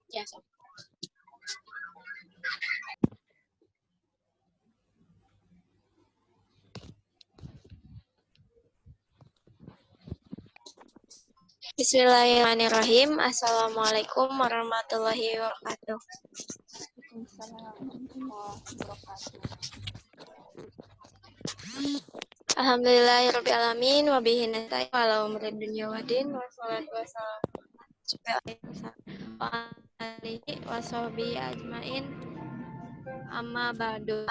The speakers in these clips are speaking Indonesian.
Ya, Bismillahirrahmanirrahim. Assalamualaikum warahmatullahi wabarakatuh. Alhamdulillahirrabbilalamin wa bihi nasta'in ala umuri dunya waddin wassalatu wassalamu ala alihi washabihi ajmain amma ba'du.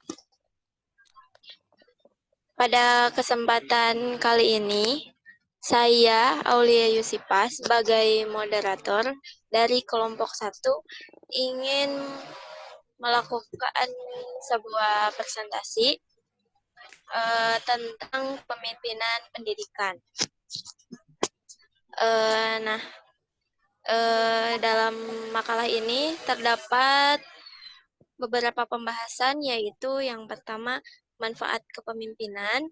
Pada kesempatan kali ini saya Aulia Yusipa sebagai moderator dari kelompok 1 ingin melakukan sebuah presentasi tentang pemimpinan pendidikan. Dalam makalah ini terdapat beberapa pembahasan, yaitu yang pertama manfaat kepemimpinan,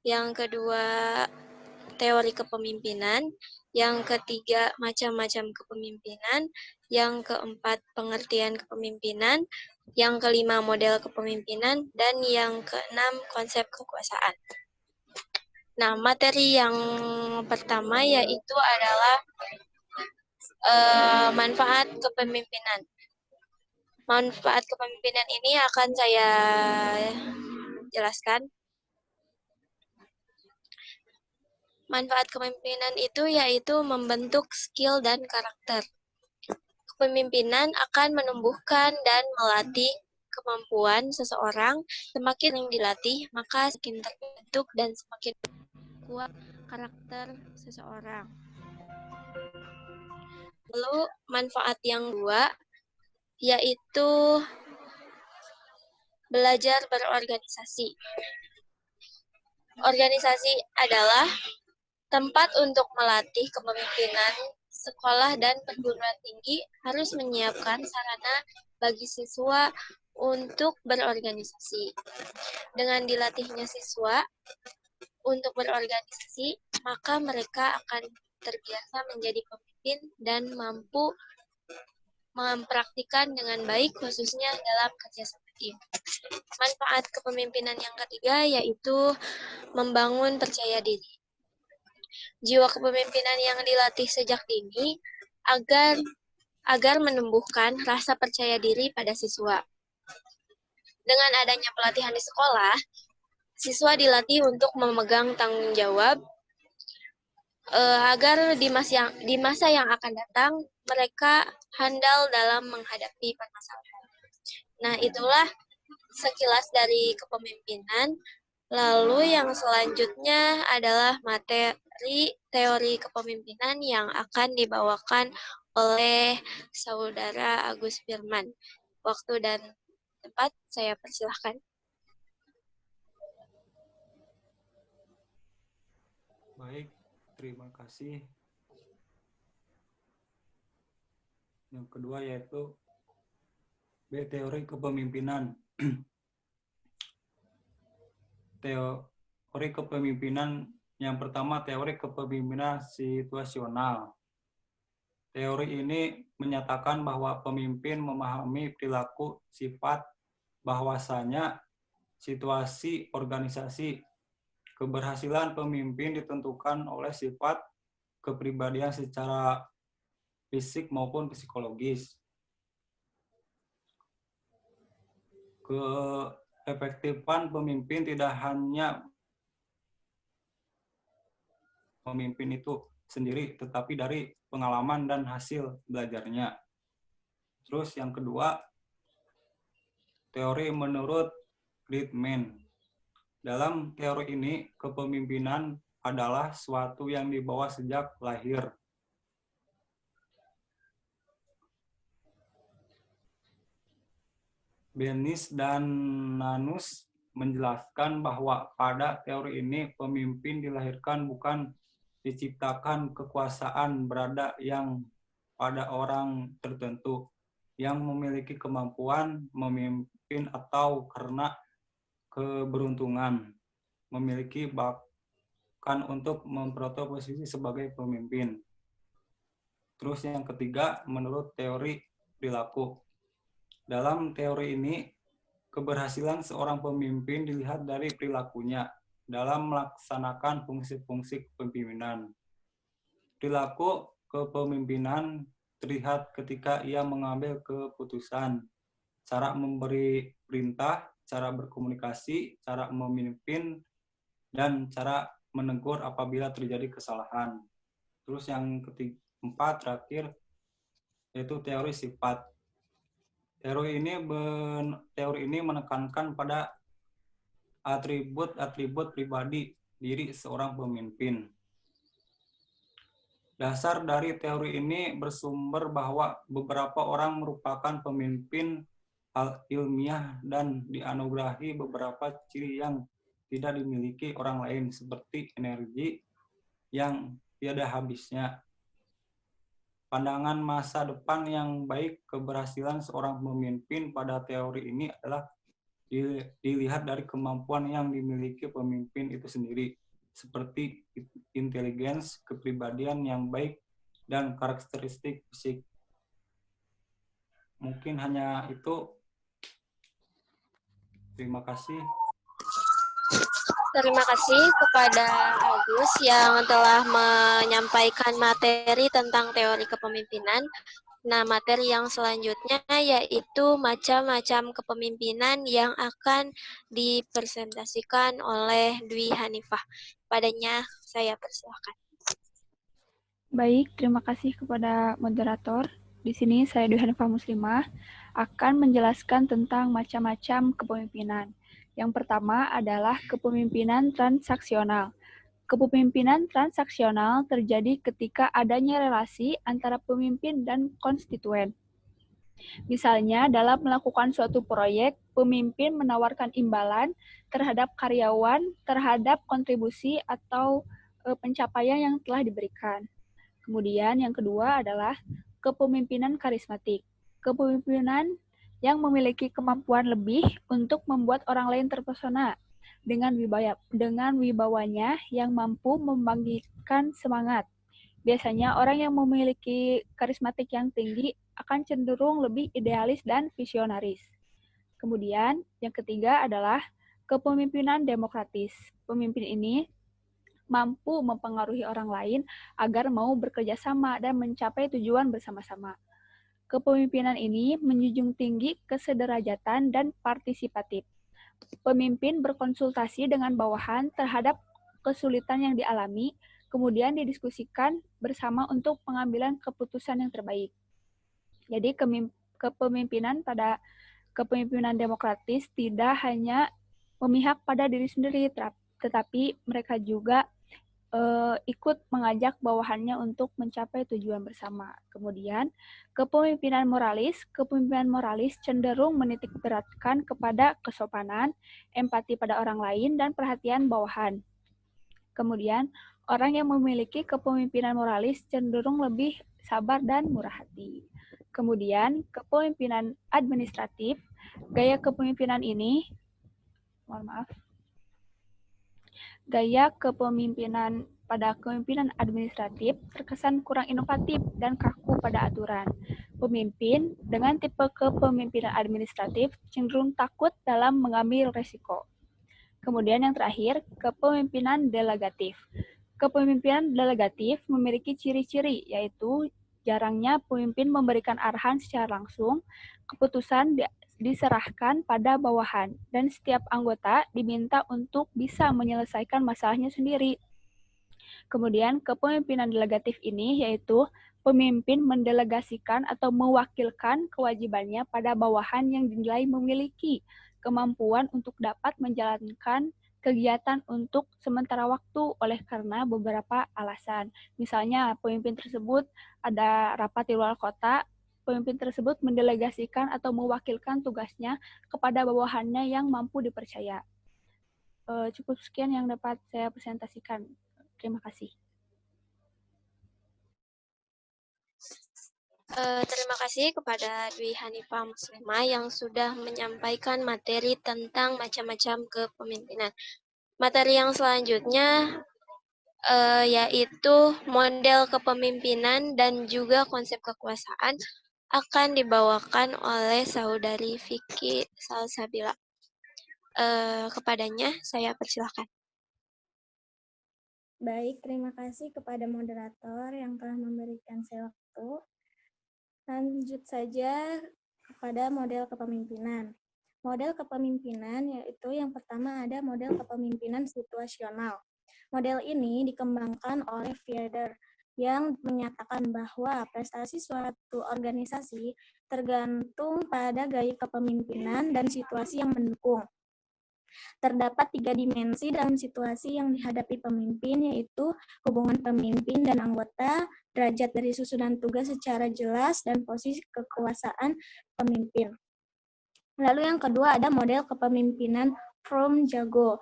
yang kedua teori kepemimpinan, yang ketiga macam-macam kepemimpinan, yang keempat pengertian kepemimpinan, yang kelima model kepemimpinan, dan yang keenam konsep kekuasaan. Nah, materi yang pertama yaitu adalah manfaat kepemimpinan. Manfaat kepemimpinan ini akan saya jelaskan. Manfaat kepemimpinan itu yaitu membentuk skill dan karakter. Kepemimpinan akan menumbuhkan dan melatih kemampuan seseorang. Semakin yang dilatih, maka semakin terbentuk dan semakin kuat karakter seseorang. Lalu manfaat yang kedua yaitu belajar berorganisasi. Organisasi adalah tempat untuk melatih kepemimpinan. Sekolah dan perguruan tinggi harus menyiapkan sarana bagi siswa untuk berorganisasi. Dengan dilatihnya siswa untuk berorganisasi, maka mereka akan terbiasa menjadi pemimpin dan mampu mempraktikkan dengan baik, khususnya dalam kerja sama tim. Manfaat kepemimpinan yang ketiga yaitu membangun percaya diri. Jiwa kepemimpinan yang dilatih sejak dini agar menumbuhkan rasa percaya diri pada siswa. Dengan adanya pelatihan di sekolah, siswa dilatih untuk memegang tanggung jawab agar di masa yang akan datang mereka handal dalam menghadapi permasalahan. Nah, itulah sekilas dari kepemimpinan. Lalu yang selanjutnya adalah materi teori kepemimpinan yang akan dibawakan oleh Saudara Agus Firman. Waktu dan tempat saya persilahkan. Baik, terima kasih. Yang kedua yaitu teori kepemimpinan. Teori kepemimpinan yang pertama, teori kepemimpinan situasional. Teori ini menyatakan bahwa pemimpin memahami perilaku sifat bahwasanya situasi organisasi. Keberhasilan pemimpin ditentukan oleh sifat kepribadian secara fisik maupun psikologis. Keefektifan pemimpin tidak hanya pemimpin itu sendiri, tetapi dari pengalaman dan hasil belajarnya. Terus yang kedua, teori menurut Friedman. Dalam teori ini, kepemimpinan adalah suatu yang dibawa sejak lahir. Benis dan Nanus menjelaskan bahwa pada teori ini pemimpin dilahirkan bukan diciptakan. Kekuasaan berada yang pada orang tertentu yang memiliki kemampuan memimpin atau karena keberuntungan memiliki bakat untuk memperoleh posisi sebagai pemimpin. Terus yang ketiga, menurut teori perilaku. Dalam teori ini, keberhasilan seorang pemimpin dilihat dari perilakunya dalam melaksanakan fungsi-fungsi kepemimpinan. Perilaku kepemimpinan terlihat ketika ia mengambil keputusan, cara memberi perintah, cara berkomunikasi, cara memimpin, dan cara menegur apabila terjadi kesalahan. Terus yang keempat terakhir yaitu teori sifat. Teori ini menekankan pada atribut-atribut pribadi diri seorang pemimpin. Dasar dari teori ini bersumber bahwa beberapa orang merupakan pemimpin ilmiah dan dianugerahi beberapa ciri yang tidak dimiliki orang lain, seperti energi yang tiada habisnya. Pandangan masa depan yang baik keberhasilan seorang pemimpin pada teori ini adalah dilihat dari kemampuan yang dimiliki pemimpin itu sendiri, seperti inteligens, kepribadian yang baik, dan karakteristik fisik. Mungkin hanya itu. Terima kasih. Terima kasih kepada Agus yang telah menyampaikan materi tentang teori kepemimpinan. Nah, materi yang selanjutnya yaitu macam-macam kepemimpinan yang akan dipresentasikan oleh Dwi Hanifah. Padanya saya persilakan. Baik, terima kasih kepada moderator. Di sini saya Dwi Hanifah Muslimah akan menjelaskan tentang macam-macam kepemimpinan. Yang pertama adalah kepemimpinan transaksional. Kepemimpinan transaksional terjadi ketika adanya relasi antara pemimpin dan konstituen. Misalnya, dalam melakukan suatu proyek, pemimpin menawarkan imbalan terhadap karyawan terhadap kontribusi atau pencapaian yang telah diberikan. Kemudian yang kedua adalah kepemimpinan karismatik. Kepemimpinan yang memiliki kemampuan lebih untuk membuat orang lain terpesona dengan wibawanya yang mampu membangkitkan semangat. Biasanya orang yang memiliki karismatik yang tinggi akan cenderung lebih idealis dan visionaris. Kemudian yang ketiga adalah kepemimpinan demokratis. Pemimpin ini mampu mempengaruhi orang lain agar mau bekerja sama dan mencapai tujuan bersama-sama. Kepemimpinan ini menjunjung tinggi kesederajatan dan partisipatif. Pemimpin berkonsultasi dengan bawahan terhadap kesulitan yang dialami, kemudian didiskusikan bersama untuk pengambilan keputusan yang terbaik. Jadi kepemimpinan pada kepemimpinan demokratis tidak hanya memihak pada diri sendiri, tetapi mereka juga ikut mengajak bawahannya untuk mencapai tujuan bersama. Kemudian, kepemimpinan moralis cenderung menitik beratkan kepada kesopanan, empati pada orang lain, dan perhatian bawahan. Kemudian, orang yang memiliki kepemimpinan moralis cenderung lebih sabar dan murah hati. Kemudian, kepemimpinan administratif, gaya kepemimpinan ini, gaya kepemimpinan pada kepemimpinan administratif terkesan kurang inovatif dan kaku pada aturan. Pemimpin dengan tipe kepemimpinan administratif cenderung takut dalam mengambil resiko. Kemudian yang terakhir, kepemimpinan delegatif. Kepemimpinan delegatif memiliki ciri-ciri, yaitu jarangnya pemimpin memberikan arahan secara langsung, keputusan diserahkan pada bawahan, dan setiap anggota diminta untuk bisa menyelesaikan masalahnya sendiri. Kemudian, kepemimpinan delegatif ini yaitu pemimpin mendelegasikan atau mewakilkan kewajibannya pada bawahan yang dinilai memiliki kemampuan untuk dapat menjalankan kegiatan untuk sementara waktu oleh karena beberapa alasan. Misalnya, pemimpin tersebut ada rapat di luar kota, pemimpin tersebut mendelegasikan atau mewakilkan tugasnya kepada bawahannya yang mampu dipercaya. Cukup sekian yang dapat saya presentasikan. Terima kasih. Terima kasih kepada Dwi Hanifah Muslimah yang sudah menyampaikan materi tentang macam-macam kepemimpinan. Materi yang selanjutnya yaitu model kepemimpinan dan juga konsep kekuasaan akan dibawakan oleh saudari Vicky Salsabila. Kepadanya saya persilahkan. Baik, terima kasih kepada moderator yang telah memberikan saya waktu. Lanjut saja kepada model kepemimpinan. Model kepemimpinan yaitu yang pertama ada model kepemimpinan situasional. Model ini dikembangkan oleh Fiedler yang menyatakan bahwa prestasi suatu organisasi tergantung pada gaya kepemimpinan dan situasi yang mendukung. Terdapat 3 dimensi dalam situasi yang dihadapi pemimpin, yaitu hubungan pemimpin dan anggota, derajat dari susunan tugas secara jelas, dan posisi kekuasaan pemimpin. Lalu yang kedua ada model kepemimpinan from Jago.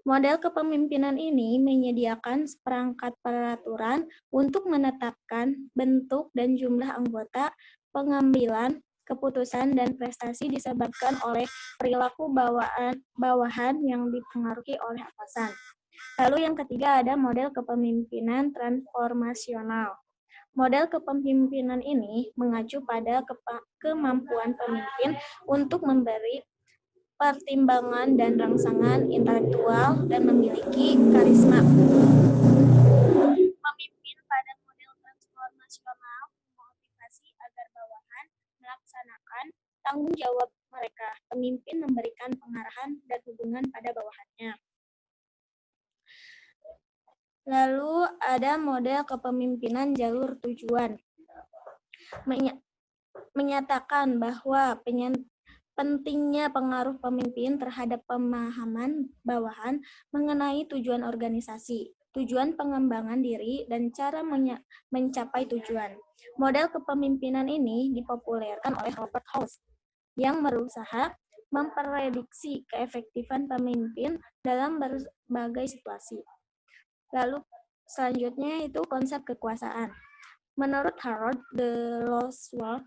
Model kepemimpinan ini menyediakan seperangkat peraturan untuk menetapkan bentuk dan jumlah anggota, pengambilan keputusan dan prestasi disebabkan oleh perilaku bawahan yang dipengaruhi oleh atasan. Lalu yang ketiga ada model kepemimpinan transformasional. Model kepemimpinan ini mengacu pada kemampuan pemimpin untuk memberi pertimbangan dan rangsangan intelektual dan memiliki karisma. Pemimpin pada model transformasional memotivasi agar bawahan melaksanakan tanggung jawab mereka. Pemimpin memberikan pengarahan dan hubungan pada bawahannya. Lalu ada model kepemimpinan jalur tujuan. Menyatakan bahwa pentingnya pengaruh pemimpin terhadap pemahaman bawahan mengenai tujuan organisasi, tujuan pengembangan diri, dan cara mencapai tujuan. Model kepemimpinan ini dipopulerkan oleh Robert House yang berusaha memprediksi keefektifan pemimpin dalam berbagai situasi. Lalu selanjutnya itu konsep kekuasaan. Menurut Harold de Loswell,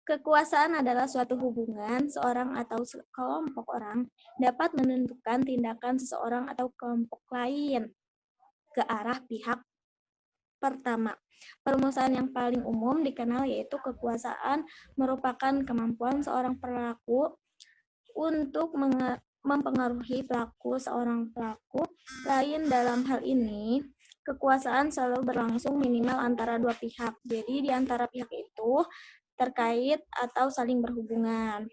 kekuasaan adalah suatu hubungan seorang atau kelompok orang dapat menentukan tindakan seseorang atau kelompok lain ke arah pihak pertama. Perumusan yang paling umum dikenal yaitu kekuasaan merupakan kemampuan seorang pelaku untuk mempengaruhi seorang pelaku lain. Dalam hal ini, kekuasaan selalu berlangsung minimal antara dua pihak. Jadi, di antara pihak itu terkait atau saling berhubungan.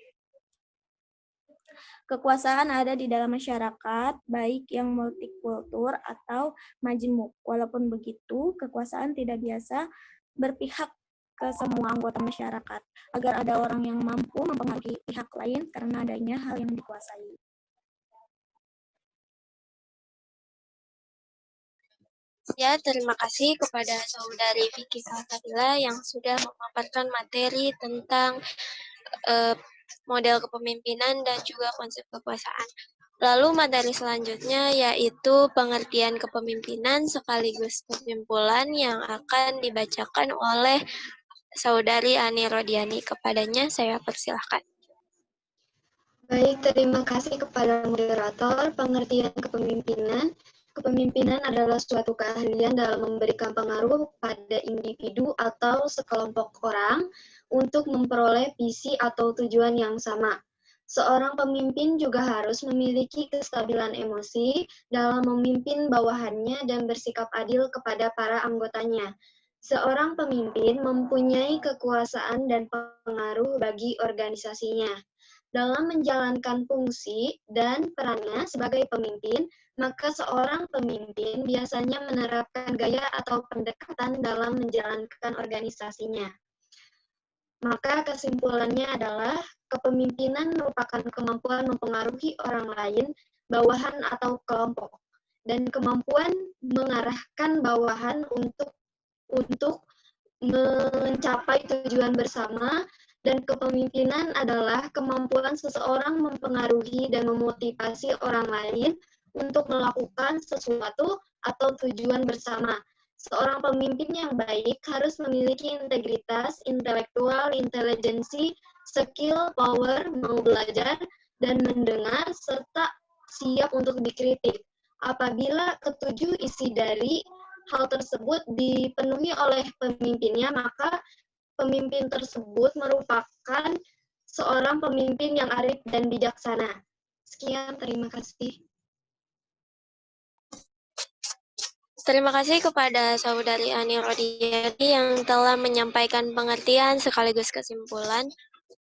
Kekuasaan ada di dalam masyarakat, baik yang multikultur atau majemuk. Walaupun begitu, kekuasaan tidak biasa berpihak ke semua anggota masyarakat, agar ada orang yang mampu mempengaruhi pihak lain karena adanya hal yang dikuasai. Ya, terima kasih kepada saudari Vicky Salsabila yang sudah memaparkan materi tentang model kepemimpinan dan juga konsep kekuasaan. Lalu materi selanjutnya yaitu pengertian kepemimpinan sekaligus kesimpulan yang akan dibacakan oleh saudari Ani Rodiani. Kepadanya saya persilahkan. Baik, terima kasih kepada moderator. Pengertian kepemimpinan. Kepemimpinan adalah suatu keahlian dalam memberikan pengaruh pada individu atau sekelompok orang untuk memperoleh visi atau tujuan yang sama. Seorang pemimpin juga harus memiliki kestabilan emosi dalam memimpin bawahannya dan bersikap adil kepada para anggotanya. Seorang pemimpin mempunyai kekuasaan dan pengaruh bagi organisasinya. Dalam menjalankan fungsi dan perannya sebagai pemimpin, maka seorang pemimpin biasanya menerapkan gaya atau pendekatan dalam menjalankan organisasinya. Maka kesimpulannya adalah kepemimpinan merupakan kemampuan mempengaruhi orang lain, bawahan atau kelompok, dan kemampuan mengarahkan bawahan untuk mencapai tujuan bersama. Dan kepemimpinan adalah kemampuan seseorang mempengaruhi dan memotivasi orang lain untuk melakukan sesuatu atau tujuan bersama. Seorang pemimpin yang baik harus memiliki integritas, intelektual, intelijensi, skill, power, mau belajar, dan mendengar, serta siap untuk dikritik. Apabila ketujuh isi dari hal tersebut dipenuhi oleh pemimpinnya, maka pemimpin tersebut merupakan seorang pemimpin yang arif dan bijaksana. Sekian, terima kasih. Terima kasih kepada Saudari Ani Rodiani yang telah menyampaikan pengertian sekaligus kesimpulan.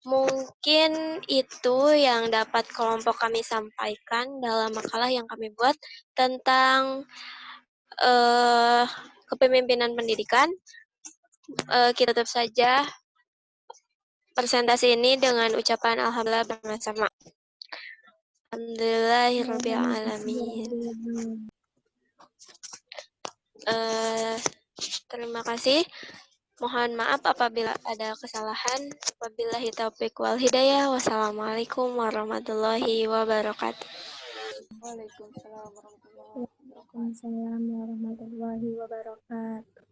Mungkin itu yang dapat kelompok kami sampaikan dalam makalah yang kami buat tentang kepemimpinan pendidikan. Kita tutup saja presentasi ini dengan ucapan alhamdulillah bersama-sama. Alhamdulillahirabbil alamin. Terima kasih. Mohon maaf apabila ada kesalahan. Wabillahi taufiq wal hidayah. Wassalamualaikum warahmatullahi wabarakatuh. Waalaikumsalam warahmatullahi wabarakatuh. Waalaikumsalam warahmatullahi wabarakatuh.